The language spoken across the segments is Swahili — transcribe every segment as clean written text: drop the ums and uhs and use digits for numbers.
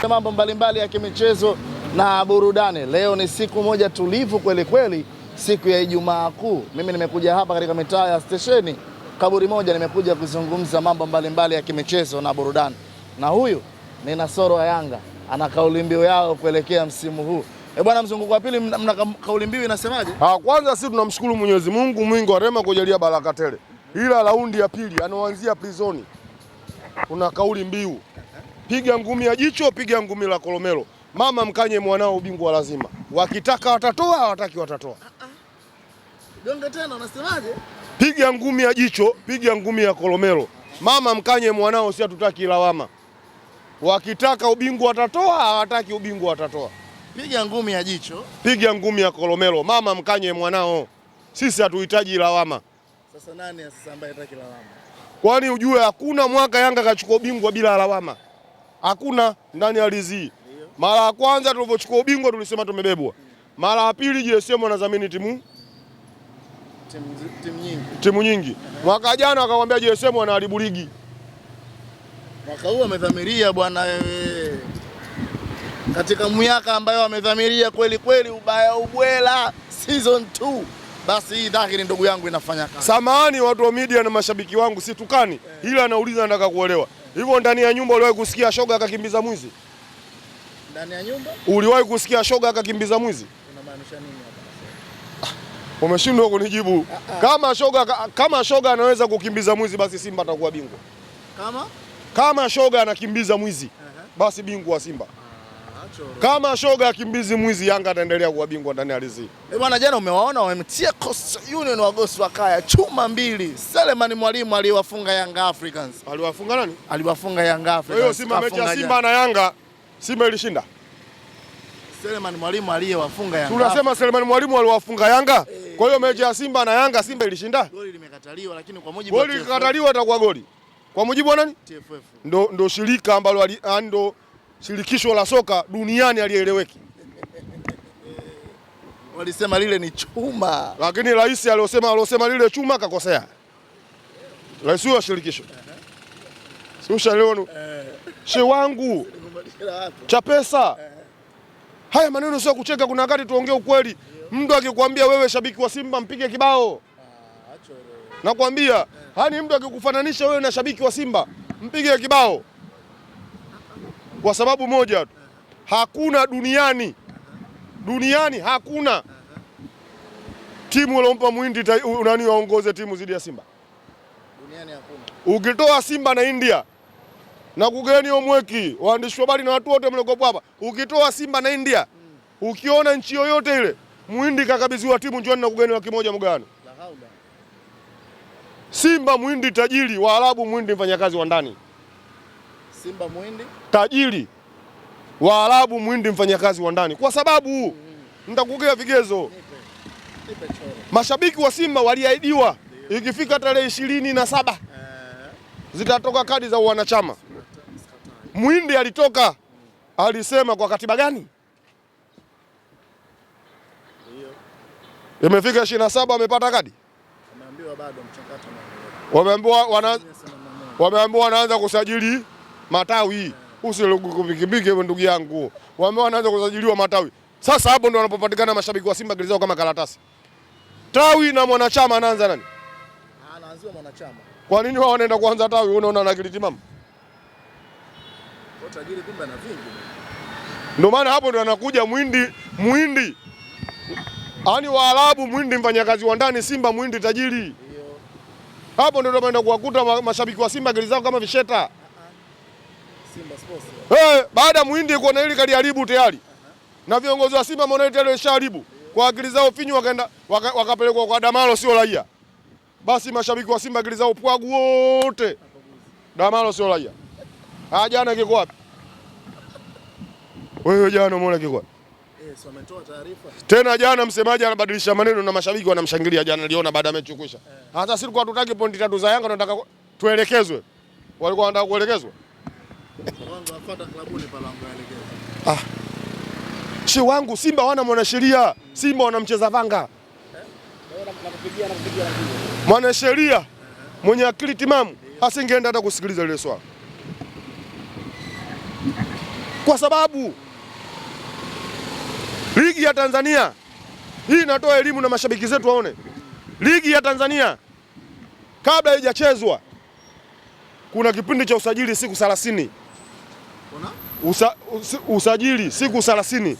Mambo mbalimbali ya kimichezo na burudani. Leo ni siku moja tulivu kweli kweli, siku ya Ijumaa Kuu. Mimi nimekuja hapa katika mitaa ya Stesheni Kaburi Moja, nimekuja kuzungumza mambo mbalimbali ya kimichezo na burudani. Na huyu ni Nasoro wa Yanga, ana kauli mbiu yao kuelekea msimu huu. Bwana, mzunguko wa pili mna kauli mbiu inasemaje? Kwanza sisi tunamshukuru Mwenyezi Mungu mwingi wa rehema kujalia baraka tele. Ila raundi ya pili anaanzia Prisoni. Kuna kauli mbiu. Piga ngumi ya jicho, piga ngumi la kolomelo. Mama mkanye mwanao ubingwa lazima. Wakitaka watatoa, hawataki watatoa. Donge tena unasemaje? Piga ngumi ya jicho, piga ngumi ya kolomelo. Mama mkanye mwanao, si hatutaki lawama. Wakitaka ubingwa watatoa, hawataki ubingwa watatoa. Piga ngumi ya jicho, piga ngumi ya kolomelo. Mama mkanye mwanao. Sisi hatuhitaji lawama. Sasa nani sasa ambaye hataki lawama? Kwani ujue hakuna mwaka Yanga kachukua ubingwa bila lawama. Hakuna ndani ya ardhi. Mara ya kwanza tulipochukua ubingwa tulisema tumebebwa. Mara ya pili JSM wanadhamini timu nyingi. Mwaka jana akamwambia JSM wanaharibu ligi. Mwaka huu wamedhamiria bwana, katika miaka ambayo wamedhamiria kweli kweli ubaya ubwela season 2. Basi hii dhahiri ndugu yangu inafanya kazi. Samahani watu wa media na mashabiki wangu, situkani. Ila anauliza nataka kuelewa. Hivyo ndani ya nyumba uliwahi kusikia shoga akakimbiza mwizi? Ndani ya nyumba? Uliwahi kusikia shoga akakimbiza mwizi? Unamaanisha nini hapa? Umeshindwa kunijibu. Kama shoga anaweza kukimbiza mwizi, basi Simba atakuwa bingwa. Kama shoga anakimbiza mwizi, basi bingwa Simba. Kama shoga akimbizi mwizi, Yanga ataendelea kuwa bingwa ndani ya ardhi. Bwana, jana umewaona wamemtia Coastal Union wagosi wa kaya chuma 2. Selemani Mwalimu aliwafunga Young Africans. Aliwafunga nani? Aliwafunga Young Africans. Kwa hiyo Simba, mechi ya Simba na Yanga, Simba ilishinda. Selemani Mwalimu aliyewafunga Yanga. Tunasema Selemani Mwalimu aliwafunga Yanga. Kwa hiyo mechi ya Simba na Yanga, Simba ilishinda. Goli limekataliwa, lakini kwa mujibu wa goli likataliwa itakuwa goli. Kwa mujibu wa nani? TFF. Ndo shirika ambalo ndo shirikisho la soka duniani alieleweki. Walisema lile ni chuma. Lakini rais aliyosema lile chuma kakosea. Rais wa shirikisho. Susha leo she wangu cha pesa. Haya maneno sio kucheka, kuna wakati tuongee ukweli. Mtu akikwambia wewe shabiki wa Simba mpige kibao. Nakwambia, hani mtu akikufananisha wewe na shabiki wa Simba mpige kibao. Kwa sababu moja tu. Hakuna duniani hakuna timu iliyompa Muhindi nani waongoze timu zidi ya Simba. Duniani hakuna. Ukitoa Simba na India na kugeni omweki waandishi wa habari na watu wote mliokopo hapa, ukitoa Simba na India, ukiona nchi yoyote ile Muhindi kakabidhiwa timu njoni na kugeni laki moja mgani. Simba Muhindi tajiri, Waarabu Muhindi mfanyakazi wa ndani. Simba Muhindi tajiri, Waarabu Muhindi mfanyakazi wa ndani. Kwa sababu nitakugea vigezo. Mashabiki wa Simba waliahidiwa ikifika tarehe 27 zitatoka kadi za wanachama. Muhindi alitoka, alisema kwa katiba gani? Imefika 27 amepata kadi? Wameambiwa bado mchakato. Wameambiwa wanaanza kusajili matawi. Usilikupikipiki ndugu yangu. Wameambiwa wanaanza kusajiliwa matawi. Sasa hapo ndo wanapopatikana mashabiki wa Simba gilizao kama karatasi. Tawi na mwanachama anaanza nani? Anaanziwa mwanachama. Kwa nini wao wanaenda kuanza tawi? Unaona na akili timamu? Kwa tajiri kumbe na vingi. Ndio maana hapo ndo anakuja Muhindi. Yaani Waarabu Muhindi mfanyakazi wa ndani, Simba Muhindi tajiri. Hapo ndo tunaenda kuwakuta mashabiki wa Simba gilizao kama visheta. Simba Sports. Baada Muhindi kuona hili kaliharibu tayari. Na viongozi wa Simba mbona tayari washaharibu. Kwa akili zao finyu wakaenda wakapelekwa kwa Damalo sio raia. Basi mashabiki wa Simba akili zao pwagu wote. Damalo sio raia. Jana kiko wapi? Wewe jana umeona kiko wapi? So ametoa taarifa. Tena jana msemaji anabadilisha maneno na mashabiki wanamshangilia jana, niliona baada ya mechi kwisha. Hata sisi tulikuwa tutaki pointi 3 za Yanga, tunataka tuelekezwe. Walikuwa wanataka kuelekezwa. Wangu afuata klabuni pale wangoelekezwa. She wangu Simba wana mwanasheria. Simba wanamcheza vanga. Mwanasheria mwenye akili timamu asingeenda hata kusikiliza ile swala. kwa sababu ligi ya Tanzania hii inatoa elimu na mashabiki zetu waone. Ligi ya Tanzania kabla haijachezwa kuna kipindi cha usajili siku 30. Usajili siku 30.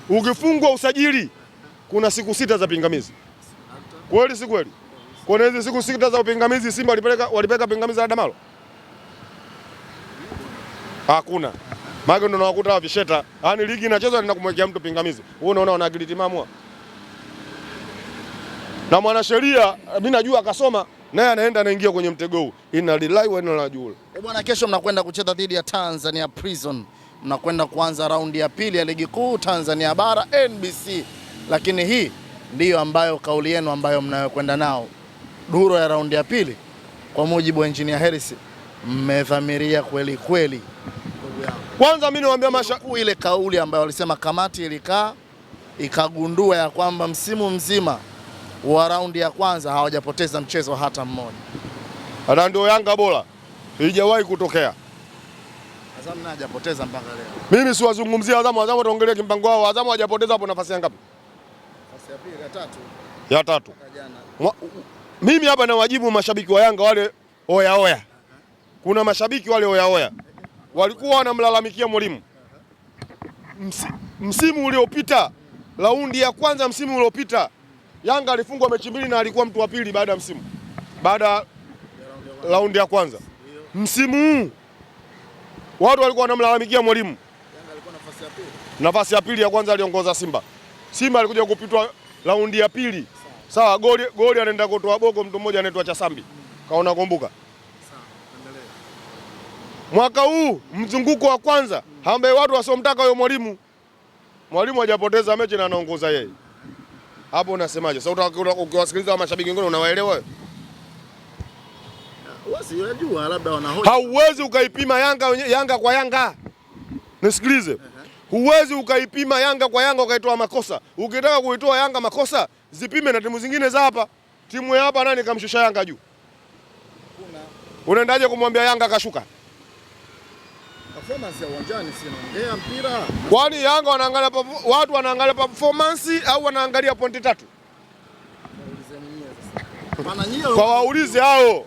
Ukifungwa usajili kuna siku 6 za pingamizi. Kweli si kweli? Kuna hizi siku 6 za upingamizi Simba walipeleka pingamizi la Damalo? Hakuna. Maana ndio unawakuta visheta. Yaani ligi inachezwa na kumwekea mtu pingamizi. Wewe unaona wana akili timamu. Na mwanasheria mimi najua akasoma naye anaenda anaingia kwenye mtego huu. Ina lillahi wa inna ilaihi raji'un. Bwana, kesho mnakwenda kucheza dhidi ya Tanzania Prison. Mnakwenda kuanza raundi ya pili ya ligi kuu Tanzania Bara NBC. Lakini hii ndiyo ambayo kauli yenu ambayo mnayokwenda nao. Duro ya raundi ya pili kwa mujibu wa Engineer Hersi mmedhamiria kweli kweli. Kwanza mimi niwaambia ile kauli ambayo walisema kamati ilikaa ikagundua ya kwamba msimu mzima wa raundi ya kwanza hawajapoteza mchezo hata mmoja. Ana ndio Yanga bora. Haijawahi kutokea. Azam hajapoteza mpaka leo. Mimi siwazungumzia Azam, Azam wataongelea kimpango wao. Azam hajapoteza hapo nafasi ngapi? Nafasi ya pili, ya tatu. Ya tatu. Mimi hapa na wajibu mashabiki wa Yanga wale oya oya. Kuna mashabiki wale oya oya. Walikuwa wanamlalamikia mwalimu. Msimu uliopita, raundi ya kwanza msimu uliopita, Yanga alifungwa mechi 2 na alikuwa mtu wa pili baada ya msimu. Baada raundi ya kwanza. Msimu huu watu walikuwa wanamlalamikia mwalimu. Yanga alikuwa nafasi ya pili. Nafasi ya pili, ya kwanza aliongoza Simba. Simba alikuja kupitwa raundi ya pili. Sawa, goli anaenda kutoa boko mtu mmoja anaitwa Chasambi. Kaona kumbuka. Sawa, endelee. Mwaka huu mzunguko wa kwanza ambaye watu wasomtaka huyo mwalimu. Mwalimu hajapoteza mechi na anaongoza yeye. Hapo unasemaje? Sasa ukiwasikiliza mashabiki wengine unawaelewa wewe? Unajua labda wanahoja. Hauwezi ukaipima Yanga kwa Yanga. Nisikilize. Huwezi ukaipima Yanga kwa Yanga ukaitoa makosa. Ukitaka kuitoa Yanga makosa, zipime na timu zingine za hapa. Timu ya hapa nani kamshusha Yanga juu? Unaendaje kumwambia Yanga kashuka? Performance ya uwanjani si inaongea mpira. Kwani Yanga wanaangalia watu wanaangalia performance au wanaangalia pointi 3? Kawaulize hao.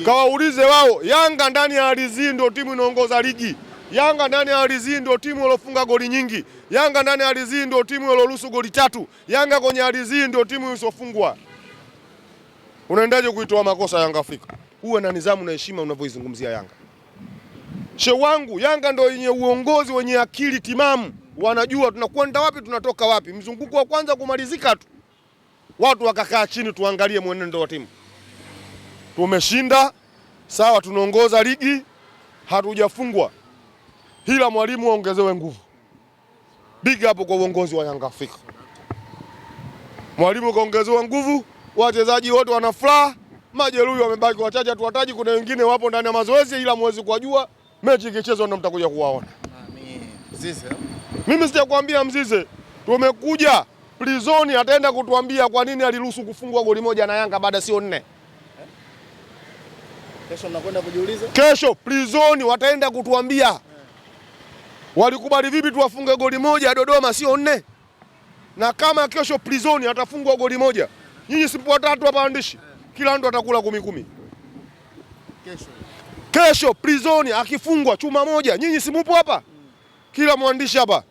Kawaulize wao. Yanga ndani ya ardhi ndio timu inaongoza ligi. Yanga ndani ya ardhi ndio timu iliyofunga goli nyingi. Yanga ndani ya ardhi ndio timu iliyoruhusu goli 3. Yanga kwenye ardhi ndio timu isiyofungwa. Unaendaje kuitoa makosa Yanga Afrika? Uwe na nidhamu na heshima unavyoizungumzia Yanga. Wangu Yanga ndio yenye uongozi wenye akili timamu. Wanajua tunakwenda wapi tunatoka wapi. Mzunguko wa kwanza kumalizika tu, watu wakakaa chini tuangalie mwenendo wa timu. Tumeshinda, sawa, tunaongoza ligi, hatujafungwa. Hila mwalimu aongezewe nguvu. Big hapo kwa uongozi wa Yanga Afrika. Mwalimu kaongezewa nguvu, wachezaji wote wana furaha, majeruhi wamebaki wachache tuwataji, kuna wengine wapo ndani ya mazoezi ila mwezi kujua mechi ikichezwa ndio mtakuja kuwaona. Mzize. Mimi sijakwambia Mzize. Tumekuja Prison ataenda kutuambia kwa nini aliruhusu kufungwa goli moja na Yanga baada sio 4. Kesho mnakwenda kujiuliza? Kesho Prison wataenda kutuambia. Walikubali vipi tuwafunge goli moja Dodoma sio 4? Na kama kesho Prison atafungwa goli moja, nyinyi sipo watatu hapa waandishi. Kila mtu atakula 10-10. Kesho Prison akifungwa chuma moja, nyinyi simupo hapa? Kila mwandishi hapa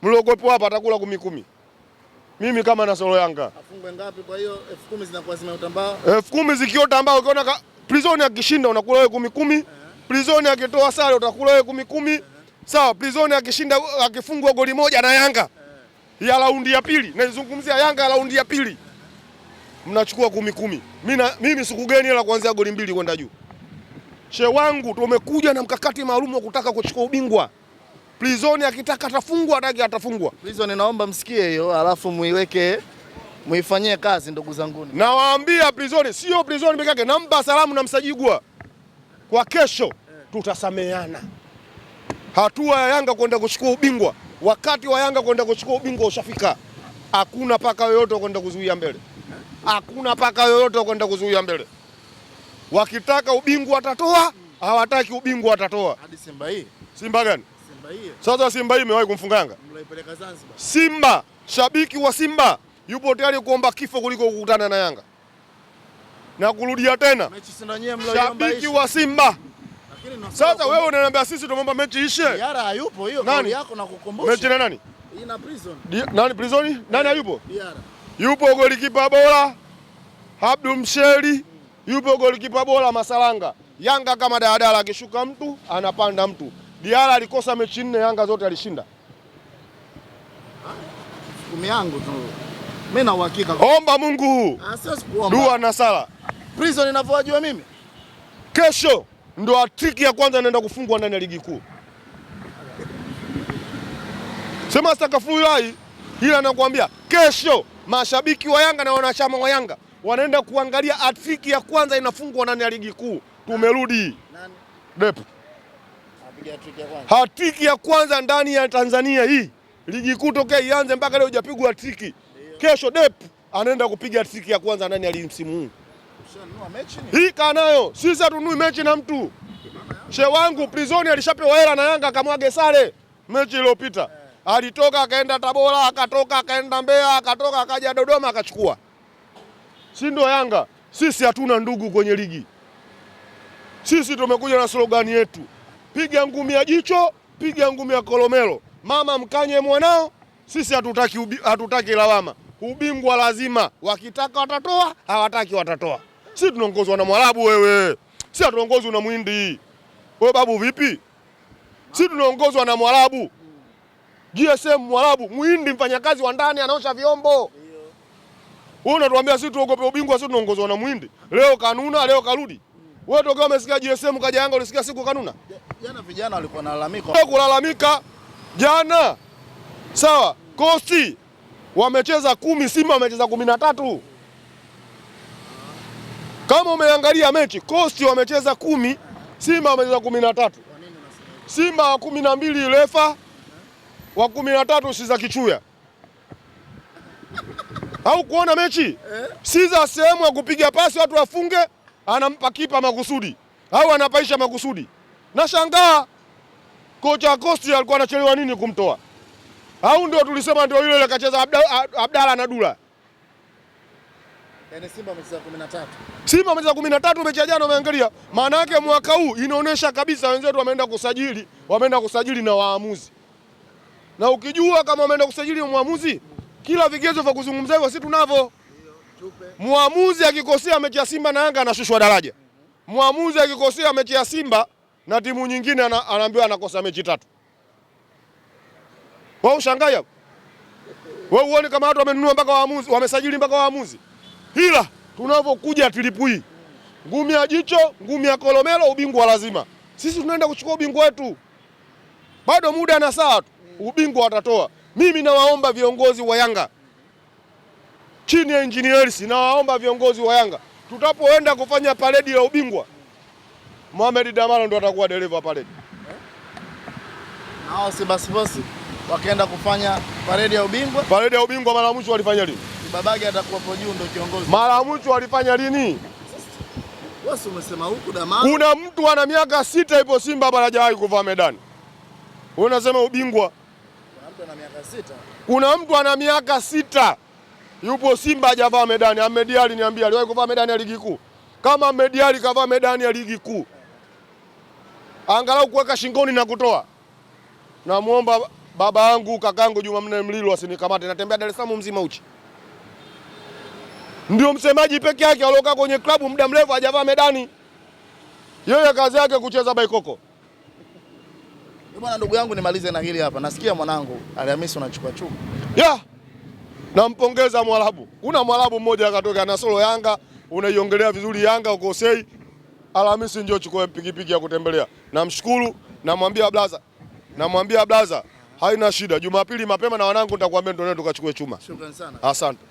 mliogopo hapa atakula 10-10. Mimi kama na solo Yanga. Afungwe ngapi kwa hiyo 10,000 zinakuwa zimeotambaa? 10,000 zikiotambaa ukiona Prison akishinda unakula wewe 10-10. Prison akitoa sare utakula wewe 10-10. Sawa, Prison akishinda akifungwa goli moja na Yanga ya raundi ya pili. Naizungumzia Yanga ya raundi ya pili. Mnachukua 10-10. Mimi sikugeni la kuanzia goli 2 kwenda juu. Wangu tumekuja na mkakati maalum wa kutaka kuchukua ubingwa. Prison akitaka atafungwa, atafungwa. Prison naomba msikie hiyo, alafu muifanyie kazi ndugu zanguni. Nawaambia Prison, sio Prison peke yake, namba salamu na Msajigwa. Kwa kesho tutasameana. Hatua ya Yanga kwenda kuchukua ubingwa, wakati wa Yanga kwenda kuchukua ubingwa ushafika. Hakuna paka yoyote kwenda kuzuia mbele. Hakuna paka yoyote kwenda kuzuia mbele. Wakitaka ubingwa watatoa, hawataki ubingwa watatoa. Hadi Simba hii. Simba gani? Sasa Simba hii imewahi kumfunga Yanga? Mlaipeleka Zanzibar. Simba, shabiki wa Simba yupo tayari kuomba kifo kuliko kukutana na Yanga. Na kurudia tena, shabiki wa Simba. Sasa wewe unaniambia sisi tumeomba mechi ishe? Diarra hayupo, hiyo kauli yako na kukumbusha. Mechi na nani? Ina Prison. Nani Prison? Nani hayupo? Diarra. Yupo golikipa bora Abdul Msheli, yupo golikipa bora Masalanga. Yanga kama daladala, akishuka mtu anapanda mtu. Diarra alikosa mechi 4, Yanga zote alishinda. Kumi yangu tu. Mimi na uhakika. Omba Mungu. Dua na sala. Prison inavyojua mimi. Kesho ndo hatiki ya kwanza inaenda kufungwa ndani ya ligi kuu. Sema stakafulai, ila nakwambia kesho mashabiki wa Yanga na wanachama wa Yanga wanaenda kuangalia hatiki ya kwanza inafungwa ndani ya ligi kuu. Tumerudi. Nani? Dep. Apiga hatiki ya kwanza. Hatiki ya kwanza ndani ya Tanzania hii. Ligi kuu tokea ianze mpaka leo hujapigwa hatiki. Kesho Dep anaenda kupiga hatiki ya kwanza ndani ya ligi msimu huu. Hii kanayo, sisi hatunui mechi na mtu. She wangu Prison alishapewa hela na Yanga akamwage sare mechi iliyopita. Alitoka akaenda Tabora, akatoka akaenda Mbeya, akatoka akaja Dodoma akachukua. Si ndio Yanga? Sisi hatuna ndugu kwenye ligi. Sisi tumekuja na slogan yetu. Piga ngumi ya jicho, piga ngumi ya kolomelo. Mama mkanye mwanao, sisi hatutaki lawama. Ubingwa lazima, wakitaka watatoa, hawataki watatoa. Sisi tunaongozwa na Mwarabu wewe. Sisi tunaongozwa na Muhindi. Wewe babu vipi? Sisi tunaongozwa na Mwarabu. GSM Mwarabu, Muhindi mfanyakazi wa ndani anaosha vyombo. Wewe unatuambia sisi tuogope ubingwa, sisi tunaongozwa na Muhindi. Leo kanuna, leo karudi. Wewe tokea umesikia GSM kaja Yanga ulisikia siku kanuna? Jana vijana walikuwa wanalalamika. Kulalamika jana. Sawa, Coast wamecheza 10, Simba wamecheza 13. Kama umeangalia mechi, Coast wamecheza 10, Simba wamecheza 13. Simba wa 12 refa, wa 13 si za kichuya. Au kuona mechi? Si za sehemu ya kupiga pasi watu wafunge, anampa kipa makusudi. Au anapaisha makusudi. Nashangaa kocha Coast alikuwa anachelewa nini kumtoa? Au ndio tulisema ndio yule akacheza Abdalla na Dula. Yaani Simba wamecheza 13. Simba wamecheza 13 mechi ya jana umeangalia. Maana yake mwaka huu inaonyesha kabisa wenzetu wameenda kusajili na waamuzi. Na ukijua kama wameenda kusajili na mwamuzi, kila vigezo vya kuzungumza hivyo sisi tunavyo. Mwamuzi akikosea mechi ya Simba na Yanga anashushwa daraja. Mwamuzi akikosea mechi ya Simba na timu nyingine anaambiwa anakosa mechi 3. Wewe ushangaa hapo? Wewe uone kama watu wamenunua mpaka waamuzi, wamesajili mpaka waamuzi. Hila tunavyokuja tilipui. Ngumi ya jicho, ngumi ya kolomelo, ubingwa lazima. Sisi tunaenda kuchukua ubingwa wetu. Bado muda na saa tu. Ubingwa watatoa. Mimi nawaomba viongozi wa Yanga chini ya engineers, nawaomba viongozi wa Yanga tutapoenda kufanya paredi ya ubingwa, Mohamed Damaro ndo atakuwa dereva paredi. Nao si basi wakaenda kufanya paredi ya ubingwa. Paredi ya ubingwa mara mwisho walifanya lini? Babage atakuwa hapo juu ndo kiongozi. Mara mwisho walifanya lini? Wewe umesema huku Damaro. Kuna mtu ana miaka 6 ipo Simba bado hajawahi kuvaa medani. Wewe unasema ubingwa? Kuna mtu ana miaka 6. Kuna mtu ana miaka 6 yupo Simba hajavaa medani. Ahmed Ally niambia aliwahi kuvaa medani ya ligi kuu? Kama Ahmed Ally kavaa medani ya ligi kuu, angalau kuweka shingoni na kutoa. Namuomba baba yangu kakangu Jumanne Mlilo asinikamate, natembea Dar es Salaam mzima uchi. Ndio msemaji peke yake aliokaa kwenye klabu muda mrefu hajavaa medani. Yeye kazi yake kucheza baikoko. Bwana ndugu yangu nimalize na hili hapa. Nasikia mwanangu Alhamisi unachukua chuma. Nampongeza Mwarabu. Kuna Mwarabu mmoja akatoka na solo Yanga, unaiongelea vizuri Yanga ukosei. Alhamisi njoo chukue pikipiki ya kutembelea. Namshukuru, namwambia blaza haina shida. Jumapili mapema na wanangu nitakwambia ndio tukachukue chuma. Shukrani sana. Asante.